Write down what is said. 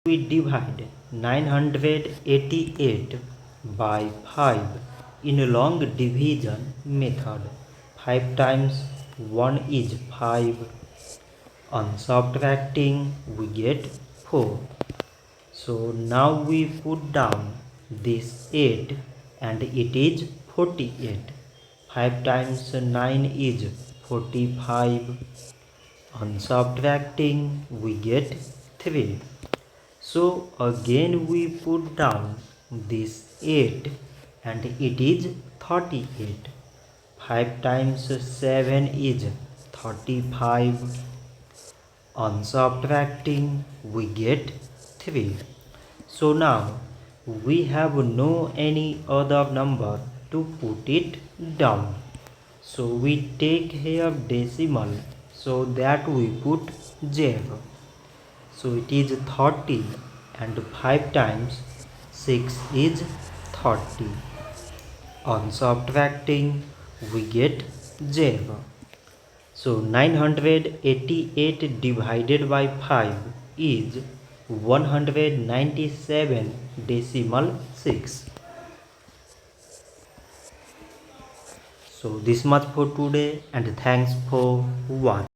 We divide 988 by 5 in a long division method. 5 times 1 is 5. On subtracting we get 4. So now we put down this 8 and it is 48. 5 times 9 is 45. On subtracting we get 3. So again we put down this 8 and it is 38. 5 times 7 is 35. On subtracting we get 3. So now we have no any other number to put it down. So we take here decimal, so that we put 0. So it is 30 and 5 times 6 is 30. On subtracting we get 0. So 988 divided by 5 is 197 decimal 6. So this much for today and thanks for watching.